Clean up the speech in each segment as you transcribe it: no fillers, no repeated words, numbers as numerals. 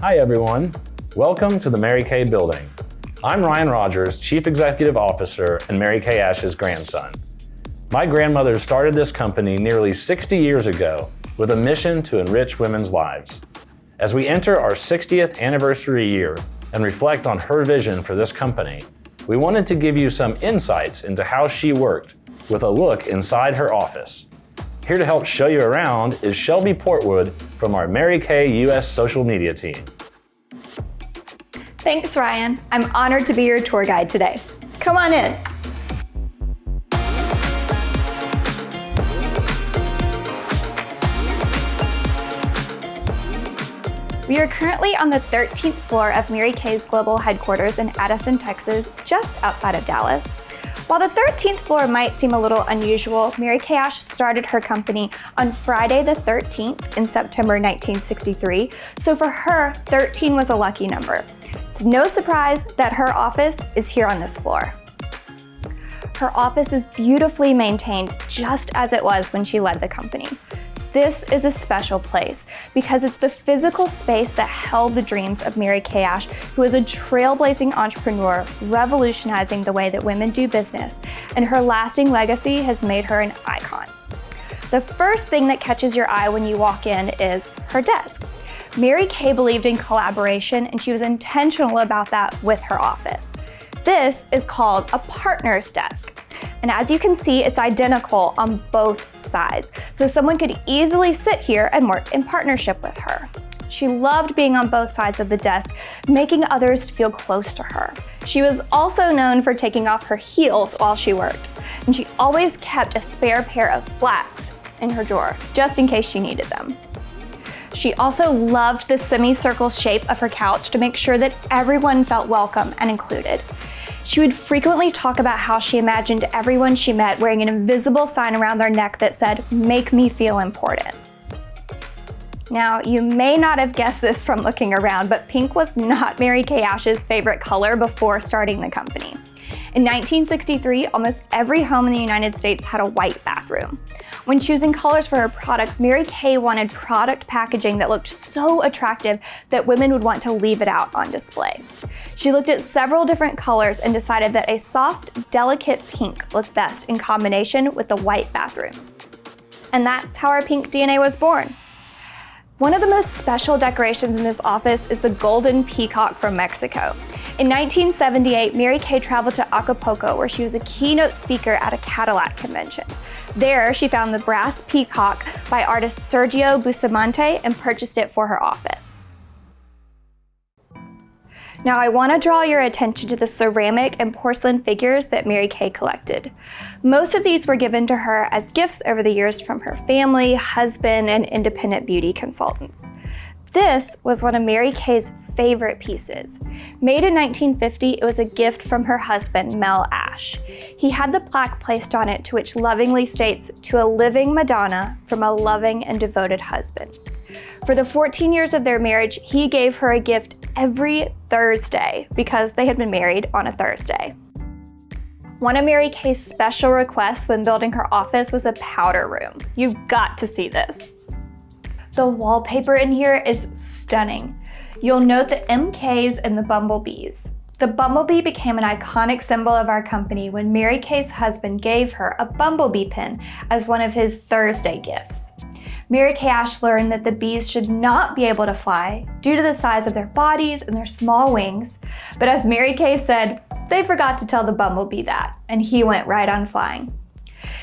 Hi everyone, welcome to the Mary Kay Building. I'm Ryan Rogers, Chief Executive Officer and Mary Kay Ash's grandson. My grandmother started this company nearly 60 years ago with a mission to enrich women's lives. As we enter our 60th anniversary year and reflect on her vision for this company, we wanted to give you some insights into how she worked with a look inside her office. Here to help show you around is Shelby Portwood from our Mary Kay US social media team. Thanks, Ryan. I'm honored to be your tour guide today. Come on in. We are currently on the 13th floor of Mary Kay's global headquarters in Addison, Texas, just outside of Dallas. While the 13th floor might seem a little unusual, Mary Kay Ash started her company on Friday the 13th in September 1963, so for her, 13 was a lucky number. It's no surprise that her office is here on this floor. Her office is beautifully maintained just as it was when she led the company. This is a special place because it's the physical space that held the dreams of Mary Kay Ash, who is a trailblazing entrepreneur revolutionizing the way that women do business, and her lasting legacy has made her an icon. The first thing that catches your eye when you walk in is her desk. Mary Kay believed in collaboration, and she was intentional about that with her office. This is called a partner's desk. And as you can see, it's identical on both sides. So someone could easily sit here and work in partnership with her. She loved being on both sides of the desk, making others feel close to her. She was also known for taking off her heels while she worked. And she always kept a spare pair of flats in her drawer, just in case she needed them. She also loved the semicircle shape of her couch to make sure that everyone felt welcome and included. She would frequently talk about how she imagined everyone she met wearing an invisible sign around their neck that said, "Make me feel important." Now, you may not have guessed this from looking around, but pink was not Mary Kay Ash's favorite color before starting the company. In 1963, almost every home in the United States had a white bathroom. When choosing colors for her products, Mary Kay wanted product packaging that looked so attractive that women would want to leave it out on display. She looked at several different colors and decided that a soft, delicate pink looked best in combination with the white bathrooms. And that's how our pink DNA was born. One of the most special decorations in this office is the golden peacock from Mexico. In 1978, Mary Kay traveled to Acapulco, where she was a keynote speaker at a Cadillac convention. There, she found the brass peacock by artist Sergio Bustamante and purchased it for her office. Now, I want to draw your attention to the ceramic and porcelain figures that Mary Kay collected. Most of these were given to her as gifts over the years from her family, husband, and independent beauty consultants. This was one of Mary Kay's favorite pieces. Made in 1950, it was a gift from her husband, Mel Ash. He had the plaque placed on it to which lovingly states, "To a living Madonna from a loving and devoted husband." For the 14 years of their marriage, he gave her a gift every Thursday because they had been married on a Thursday. One of Mary Kay's special requests when building her office was a powder room. You've got to see this. The wallpaper in here is stunning. You'll note the MKs and the bumblebees. The bumblebee became an iconic symbol of our company when Mary Kay's husband gave her a bumblebee pin as one of his Thursday gifts. Mary Kay Ash learned that the bees should not be able to fly due to the size of their bodies and their small wings, but as Mary Kay said, they forgot to tell the bumblebee that, and he went right on flying.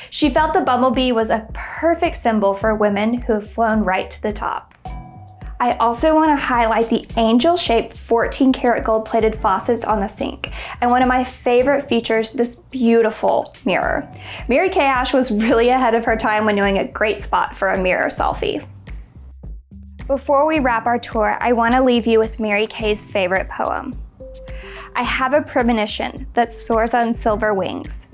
She felt the bumblebee was a perfect symbol for women who have flown right to the top. I also want to highlight the angel-shaped 14-karat gold-plated faucets on the sink, and one of my favorite features, this beautiful mirror. Mary Kay Ash was really ahead of her time when knowing a great spot for a mirror selfie. Before we wrap our tour, I want to leave you with Mary Kay's favorite poem. I have a premonition that soars on silver wings.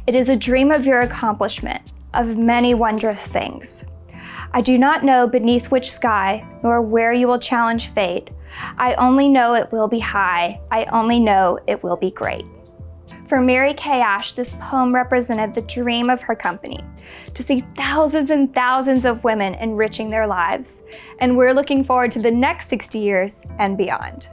It is a dream of your accomplishment, of many wondrous things. I do not know beneath which sky, nor where you will challenge fate. I only know it will be high. I only know it will be great. For Mary Kay Ash, this poem represented the dream of her company, to see thousands and thousands of women enriching their lives. And we're looking forward to the next 60 years and beyond.